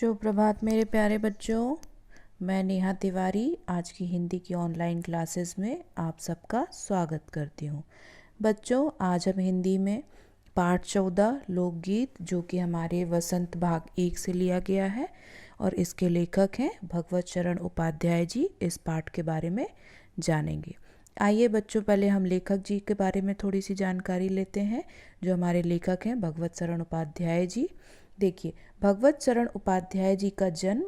शुभ प्रभात मेरे प्यारे बच्चों। मैं नेहा तिवारी आज की हिंदी की ऑनलाइन क्लासेस में आप सबका स्वागत करती हूँ। बच्चों, आज हम हिंदी में पाठ 14 लोकगीत जो कि हमारे वसंत भाग 1 से लिया गया है और इसके लेखक हैं भगवत शरण उपाध्याय जी। इस पाठ के बारे में जानेंगे। आइए बच्चों, पहले हम लेखक जी के बारे में थोड़ी सी जानकारी लेते हैं। जो हमारे लेखक हैं भगवत शरण उपाध्याय जी। देखिए, भगवत शरण उपाध्याय जी का जन्म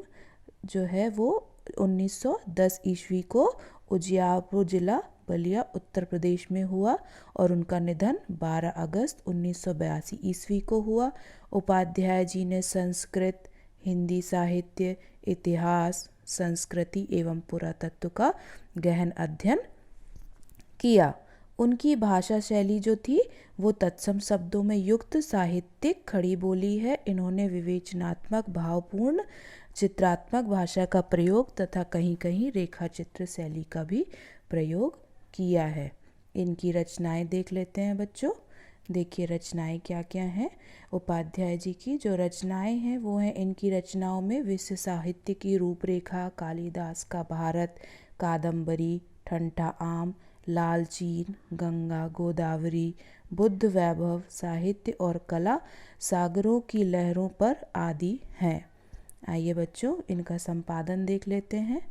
जो है वो 1910 ईस्वी को उजियारपुर जिला बलिया उत्तर प्रदेश में हुआ और उनका निधन 12 अगस्त 1982 ईस्वी को हुआ। उपाध्याय जी ने संस्कृत, हिंदी साहित्य, इतिहास, संस्कृति एवं पुरातत्व का गहन अध्ययन किया। उनकी भाषा शैली जो थी वो तत्सम शब्दों में युक्त साहित्यिक खड़ी बोली है। इन्होंने विवेचनात्मक, भावपूर्ण, चित्रात्मक भाषा का प्रयोग तथा कहीं कहीं रेखा चित्र शैली का भी प्रयोग किया है। इनकी रचनाएं देख लेते हैं बच्चों। देखिए रचनाएं क्या क्या हैं। उपाध्याय जी की जो रचनाएं हैं वो हैं, इनकी रचनाओं में विश्व साहित्य की रूपरेखा, कालिदास का भारत, कादम्बरी, ठंठा आम, लालचीन, गंगा गोदावरी, बुद्ध वैभव, साहित्य और कला, सागरों की लहरों पर आदि हैं। आइए बच्चों, इनका संपादन देख लेते हैं।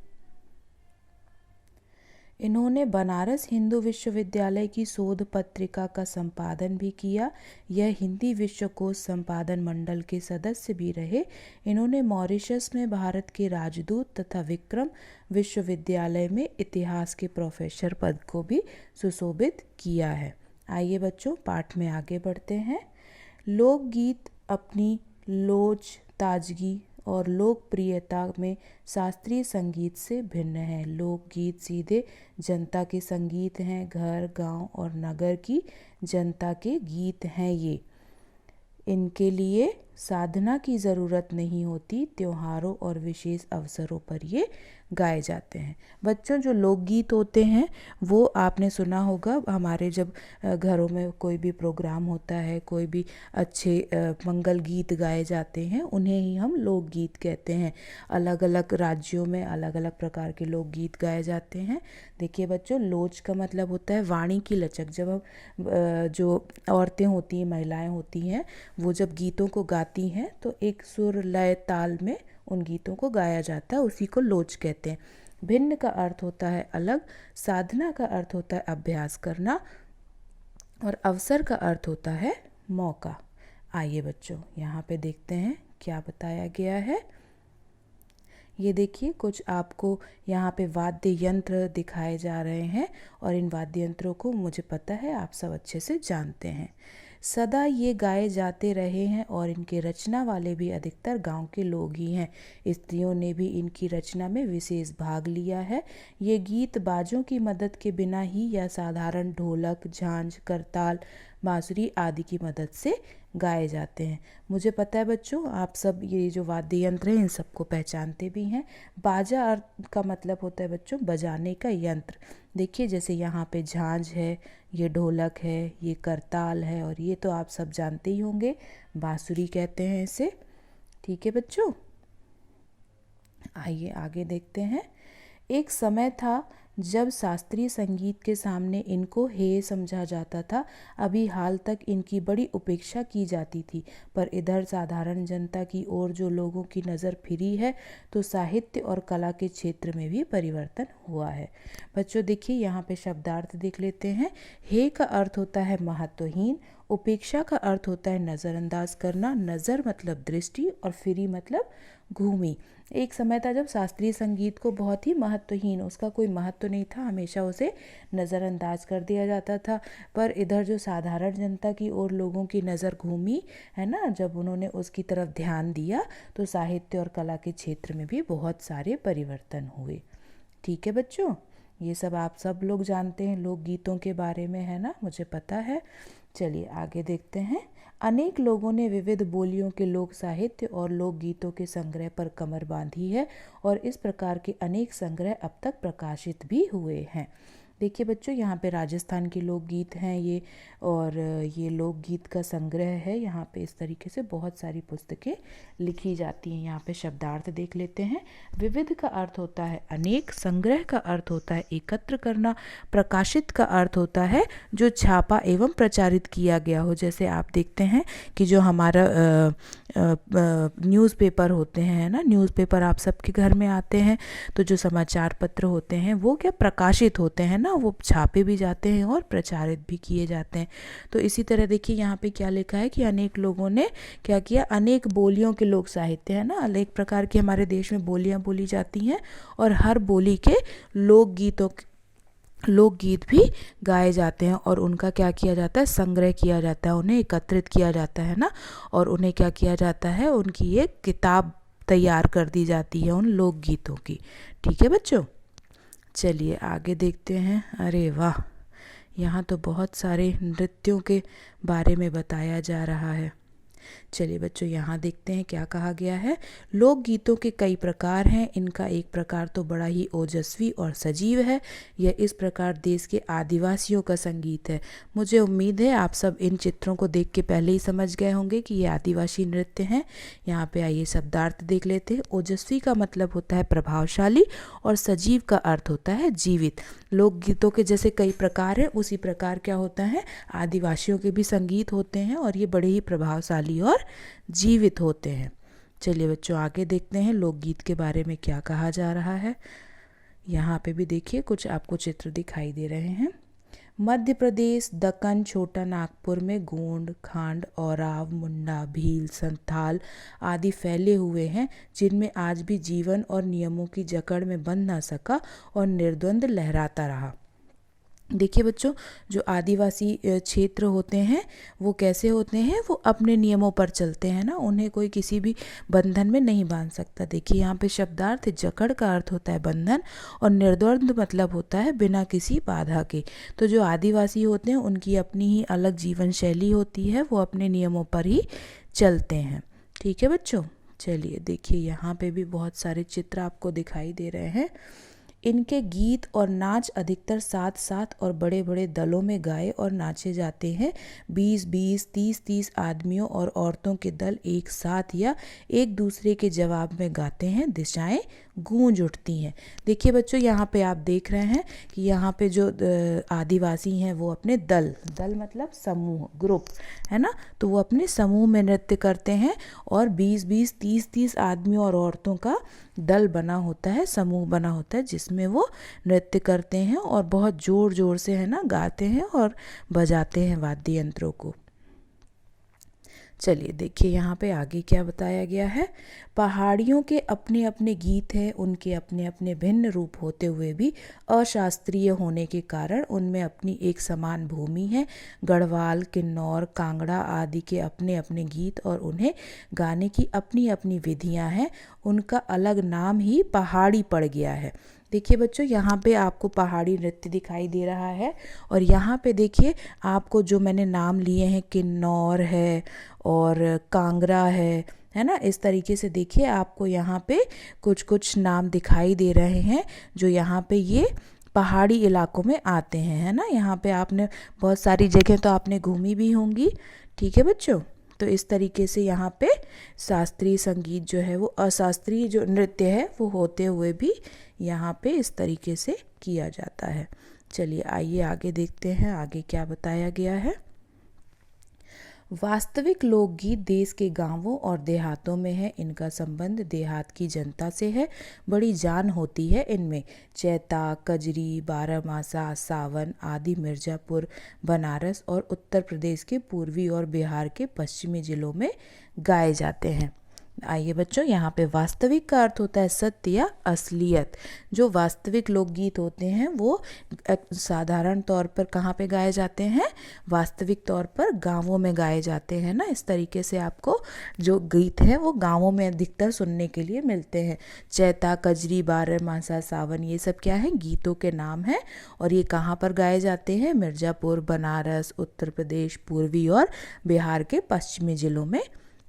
इन्होंने बनारस हिंदू विश्वविद्यालय की शोध पत्रिका का संपादन भी किया। यह हिंदी विश्वकोश संपादन मंडल के सदस्य भी रहे। इन्होंने मॉरिशस में भारत के राजदूत तथा विक्रम विश्वविद्यालय में इतिहास के प्रोफेसर पद को भी सुशोभित किया है। आइए बच्चों, पाठ में आगे बढ़ते हैं। लोकगीत अपनी लोच, ताजगी और लोकप्रियता में शास्त्रीय संगीत से भिन्न है। लोकगीत सीधे जनता के संगीत हैं, घर, गांव और नगर की जनता के गीत हैं ये। इनके लिए साधना की ज़रूरत नहीं होती। त्योहारों और विशेष अवसरों पर ये गाए जाते हैं। बच्चों, जो लोकगीत होते हैं वो आपने सुना होगा, हमारे जब घरों में कोई भी प्रोग्राम होता है, कोई भी अच्छे मंगल गीत गाए जाते हैं, उन्हें ही हम लोकगीत कहते हैं। अलग अलग राज्यों में अलग अलग प्रकार के लोकगीत गाए जाते हैं। देखिए बच्चों, लोच का मतलब होता है वाणी की लचक। जब हम जो औरतें होती हैं, महिलाएं होती हैं, वो जब गीतों को गाती हैं तो एक सुर, लय, ताल में उन गीतों को गाया जाता है, उसी को लोच कहते हैं। भिन्न का अर्थ होता है अलग, साधना का अर्थ होता है अभ्यास करना और अवसर का अर्थ होता है मौका। आइए बच्चों, यहाँ पे देखते हैं क्या बताया गया है। ये देखिए, कुछ आपको यहाँ पे वाद्य यंत्र दिखाए जा रहे हैं और इन वाद्य यंत्रों को मुझे पता है आप सब अच्छे से जानते हैं। सदा ये गाए जाते रहे हैं और इनके रचना वाले भी अधिकतर गांव के लोग ही हैं। स्त्रियों ने भी इनकी रचना में विशेष भाग लिया है। ये गीत बाजों की मदद के बिना ही या साधारण ढोलक, झांझ, करताल, बांसुरी आदि की मदद से गाए जाते हैं। मुझे पता है बच्चों, आप सब ये जो वाद्य यंत्र हैं इन सबको पहचानते भी हैं। बाजा अर्थ का मतलब होता है बच्चों बजाने का यंत्र। देखिए, जैसे यहाँ पे झांझ है, ये ढोलक है, ये करताल है और ये तो आप सब जानते ही होंगे, बांसुरी कहते हैं इसे। ठीक है बच्चों, आइए आगे देखते हैं। एक समय था जब शास्त्रीय संगीत के सामने इनको हेय समझा जाता था। अभी हाल तक इनकी बड़ी उपेक्षा की जाती थी, पर इधर साधारण जनता की ओर जो लोगों की नज़र फिरी है तो साहित्य और कला के क्षेत्र में भी परिवर्तन हुआ है। बच्चों देखिए, यहाँ पे शब्दार्थ देख लेते हैं। हेय का अर्थ होता है महत्वहीन, उपेक्षा का अर्थ होता है नज़रअंदाज करना, नज़र मतलब दृष्टि और फिरी मतलब घूमी। एक समय था जब शास्त्रीय संगीत को बहुत ही महत्वहीन, उसका कोई महत्व नहीं था, हमेशा उसे नज़रअंदाज कर दिया जाता था। पर इधर जो साधारण जनता की ओर लोगों की नज़र घूमी है ना, जब उन्होंने उसकी तरफ ध्यान दिया तो साहित्य और कला के क्षेत्र में भी बहुत सारे परिवर्तन हुए। ठीक है बच्चों, ये सब आप सब लोग जानते हैं लोकगीतों के बारे में, है ना, मुझे पता है। चलिए आगे देखते हैं। अनेक लोगों ने विविध बोलियों के लोक साहित्य और लोकगीतों के संग्रह पर कमर बांधी है और इस प्रकार के अनेक संग्रह अब तक प्रकाशित भी हुए हैं। देखिए बच्चों, यहाँ पे राजस्थान के लोकगीत हैं ये, और ये लोकगीत का संग्रह है। यहाँ पे इस तरीके से बहुत सारी पुस्तकें लिखी जाती हैं। यहाँ पे शब्दार्थ देख लेते हैं। विविध का अर्थ होता है अनेक, संग्रह का अर्थ होता है एकत्र करना, प्रकाशित का अर्थ होता है जो छापा एवं प्रचारित किया गया हो। जैसे आप देखते हैं कि जो हमारा न्यूज़पेपर होते हैं ना, न्यूज़पेपर आप सबके घर में आते हैं, तो जो समाचार पत्र होते हैं वो क्या प्रकाशित होते हैं ना, वो छापे भी जाते हैं और प्रचारित भी किए जाते हैं। तो इसी तरह देखिए यहाँ पे क्या लिखा है कि अनेक लोगों ने क्या किया, अनेक बोलियों के लोक साहित्य है ना, अनेक प्रकार की हमारे देश में बोलियाँ बोली जाती हैं, और हर बोली के लोकगीत भी गाए जाते हैं, और उनका क्या किया जाता है, संग्रह किया जाता है, उन्हें एकत्रित किया जाता है ना, और उन्हें क्या किया जाता है, उनकी एक किताब तैयार कर दी जाती है उन लोकगीतों की। ठीक है बच्चों, चलिए आगे देखते हैं। अरे वाह, यहाँ तो बहुत सारे नृत्यों के बारे में बताया जा रहा है। चलिए बच्चों, यहाँ देखते हैं क्या कहा गया है। लोकगीतों के कई प्रकार हैं, इनका एक प्रकार तो बड़ा ही ओजस्वी और सजीव है। यह इस प्रकार देश के आदिवासियों का संगीत है। मुझे उम्मीद है आप सब इन चित्रों को देख के पहले ही समझ गए होंगे कि ये आदिवासी नृत्य हैं। यहाँ पे आइए शब्दार्थ देख लेते हैं। ओजस्वी का मतलब होता है प्रभावशाली, और सजीव का अर्थ होता है जीवित। लोकगीतों के जैसे कई प्रकार हैं, उसी प्रकार क्या होता है, आदिवासियों के भी संगीत होते हैं, और ये बड़े ही प्रभावशाली और जीवित होते हैं। चलिए बच्चों, आगे देखते हैं लोकगीत के बारे में क्या कहा जा रहा है। यहाँ पे भी देखिए कुछ आपको चित्र दिखाई दे रहे हैं। मध्य प्रदेश, दक्कन, छोटा नागपुर में गोंड, खांड, औराव, मुंडा, भील, संथाल आदि फैले हुए हैं, जिनमें आज भी जीवन और नियमों की जकड़ में बंध ना सका और निर्द्वंद लहराता रहा। देखिए बच्चों, जो आदिवासी क्षेत्र होते हैं वो कैसे होते हैं, वो अपने नियमों पर चलते हैं ना, उन्हें कोई किसी भी बंधन में नहीं बांध सकता। देखिए यहाँ पे शब्दार्थ, जकड़ का अर्थ होता है बंधन, और निर्द्वंद मतलब होता है बिना किसी बाधा के। तो जो आदिवासी होते हैं उनकी अपनी ही अलग जीवन शैली होती है, वो अपने नियमों पर ही चलते हैं। ठीक है बच्चों, चलिए देखिए यहाँ पे भी बहुत सारे चित्र आपको दिखाई दे रहे हैं। इनके गीत और नाच अधिकतर साथ साथ और बड़े बड़े दलों में गाए और नाचे जाते हैं। 20-20, 30-30 आदमियों और औरतों के दल एक साथ या एक दूसरे के जवाब में गाते हैं। दिशाएं गूंज उठती हैं। देखिए बच्चों, यहाँ पे आप देख रहे हैं कि यहाँ पे जो आदिवासी हैं वो अपने दल मतलब समूह, ग्रुप है ना, तो वो अपने समूह में नृत्य करते हैं, और 20-20, 30-30 आदमियों और औरतों का दल बना होता है, समूह बना होता है, जिसमें वो नृत्य करते हैं और बहुत ज़ोर ज़ोर से है ना गाते हैं और बजाते हैं वाद्य यंत्रों को। चलिए देखिए यहाँ पे आगे क्या बताया गया है। पहाड़ियों के अपने अपने गीत हैं, उनके अपने अपने भिन्न रूप होते हुए भी अशास्त्रीय होने के कारण उनमें अपनी एक समान भूमि है। गढ़वाल, किन्नौर, कांगड़ा आदि के अपने अपने गीत और उन्हें गाने की अपनी अपनी विधियां हैं। उनका अलग नाम ही पहाड़ी पड़ गया है। देखिए बच्चों, यहाँ पे आपको पहाड़ी नृत्य दिखाई दे रहा है, और यहाँ पे देखिए आपको जो मैंने नाम लिए हैं, किन्नौर है और कांगड़ा है ना, इस तरीके से देखिए आपको यहाँ पे कुछ कुछ नाम दिखाई दे रहे हैं जो यहाँ पे ये पहाड़ी इलाकों में आते हैं, है ना। यहाँ पे आपने बहुत सारी जगह तो आपने घूमी भी होंगी। ठीक है बच्चों, तो इस तरीके से यहाँ पे शास्त्रीय संगीत जो है वो अशास्त्रीय जो नृत्य है वो होते हुए भी यहाँ पे इस तरीके से किया जाता है। चलिए आइए आगे देखते हैं आगे क्या बताया गया है। वास्तविक लोकगीत देश के गांवों और देहातों में है। इनका संबंध देहात की जनता से है। बड़ी जान होती है इनमें। चैता, कजरी, बारहमासा, सावन आदि मिर्जापुर, बनारस और उत्तर प्रदेश के पूर्वी और बिहार के पश्चिमी जिलों में गाए जाते हैं। आइए बच्चों, यहाँ पे वास्तविक का अर्थ होता है सत्य या असलियत। जो वास्तविक लोकगीत होते हैं वो साधारण तौर पर कहाँ पे गाए जाते हैं, वास्तविक तौर पर गांवों में गाए जाते हैं ना। इस तरीके से आपको जो गीत है वो गांवों में अधिकतर सुनने के लिए मिलते हैं। चैता, कजरी, बारहमासा, सावन ये सब क्या है, गीतों के नाम हैं, और ये कहाँ पर गाए जाते हैं, मिर्ज़ापुर, बनारस, उत्तर प्रदेश, पूर्वी और बिहार के पश्चिमी जिलों में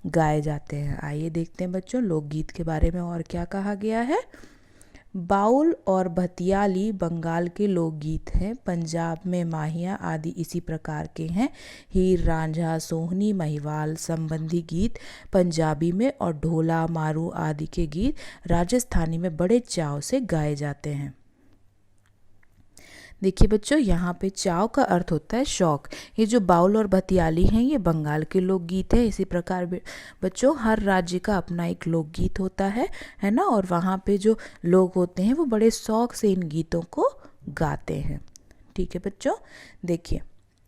गाए जाते हैं। आइए देखते हैं बच्चों लोकगीत के बारे में और क्या कहा गया है। बाउल और भतियाली बंगाल के लोकगीत हैं। पंजाब में माहिया आदि इसी प्रकार के हैं। हीर रांझा, सोहनी, महिवाल संबंधी गीत पंजाबी में और ढोला, मारू आदि के गीत राजस्थानी में बड़े चाव से गाए जाते हैं। देखिए बच्चों, यहाँ पे चाव का अर्थ होता है शौक। ये जो बाउल और भतियाली हैं ये बंगाल के लोकगीत है। इसी प्रकार बच्चों हर राज्य का अपना एक लोकगीत होता है ना, और वहाँ पे जो लोग होते हैं वो बड़े शौक से इन गीतों को गाते हैं। ठीक है बच्चों, देखिए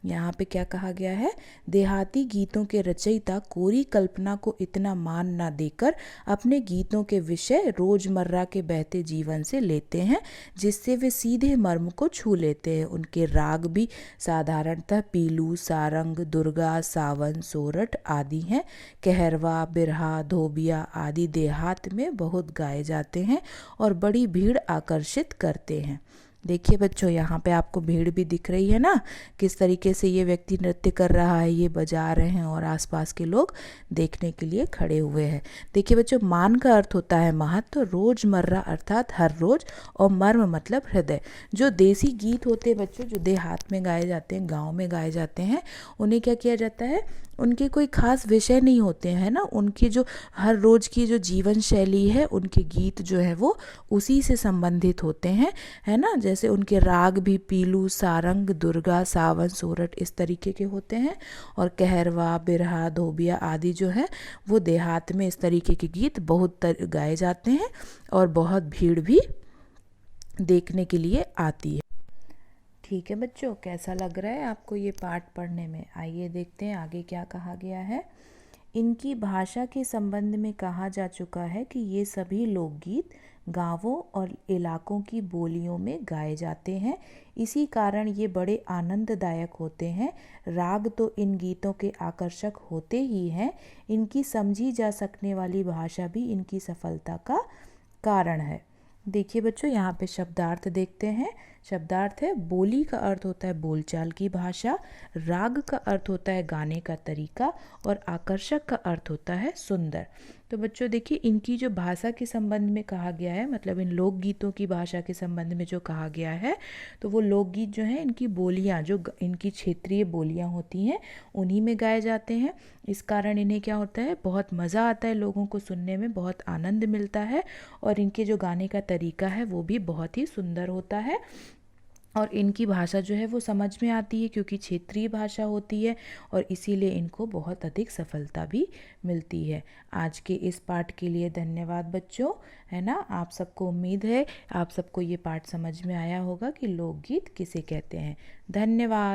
यहाँ पे क्या कहा गया है। देहाती गीतों के रचयिता कोरी कल्पना को इतना मान ना देकर अपने गीतों के विषय रोजमर्रा के बहते जीवन से लेते हैं, जिससे वे सीधे मर्म को छू लेते हैं। उनके राग भी साधारणतः पीलू, सारंग, दुर्गा, सावन, सोरठ आदि हैं। कहरवा, बिरहा, धोबिया आदि देहात में बहुत गाए जाते हैं और बड़ी भीड़ आकर्षित करते हैं। देखिए बच्चों, यहाँ पे आपको भीड़ भी दिख रही है ना, किस तरीके से ये व्यक्ति नृत्य कर रहा है, ये बजा रहे हैं और आसपास के लोग देखने के लिए खड़े हुए हैं। देखिए बच्चों, मान का अर्थ होता है महत्व, रोजमर्रा अर्थात हर रोज, और मर्म मतलब हृदय। जो देसी गीत होते हैं बच्चों, जो देहात में गाए जाते हैं, गाँव में गाए जाते हैं, उन्हें क्या किया जाता है, उनके कोई खास विषय नहीं होते हैं ना, उनकी जो हर रोज की जो जीवन शैली है, उनके गीत जो है वो उसी से संबंधित होते हैं, है ना। जैसे उनके राग भी पीलू, सारंग, दुर्गा, सावन, सोरठ इस तरीके के होते हैं, और कहरवा, बिरहा, धोबिया आदि जो है वो देहात में इस तरीके के गीत बहुत गाए जाते हैं और बहुत भीड़ भी देखने के लिए आती है। ठीक है बच्चों, कैसा लग रहा है आपको ये पाठ पढ़ने में? आइए देखते हैं आगे क्या कहा गया है। इनकी भाषा के संबंध में कहा जा चुका है कि ये सभी लोकगीत गांवों और इलाकों की बोलियों में गाए जाते हैं। इसी कारण ये बड़े आनंददायक होते हैं। राग तो इन गीतों के आकर्षक होते ही हैं, इनकी समझी जा सकने वाली भाषा भी इनकी सफलता का कारण है। देखिए बच्चों, यहाँ पे शब्दार्थ देखते हैं। शब्दार्थ है, बोली का अर्थ होता है बोलचाल की भाषा, राग का अर्थ होता है गाने का तरीका, और आकर्षक का अर्थ होता है सुंदर। तो बच्चों देखिए, इनकी जो भाषा के संबंध में कहा गया है, मतलब इन लोकगीतों की भाषा के संबंध में जो कहा गया है, तो वो लोकगीत जो हैं इनकी बोलियां, जो इनकी क्षेत्रीय बोलियां होती हैं, उन्हीं में गाए जाते हैं। इस कारण इन्हें क्या होता है, बहुत मज़ा आता है लोगों को सुनने में, बहुत आनंद मिलता है, और इनके जो गाने का तरीका है वो भी बहुत ही सुंदर होता है। और इनकी भाषा जो है वो समझ में आती है क्योंकि क्षेत्रीय भाषा होती है, और इसीलिए इनको बहुत अधिक सफलता भी मिलती है। आज के इस पाठ के लिए धन्यवाद बच्चों, है ना। आप सबको उम्मीद है आप सबको ये पाठ समझ में आया होगा कि लोकगीत किसे कहते हैं। धन्यवाद।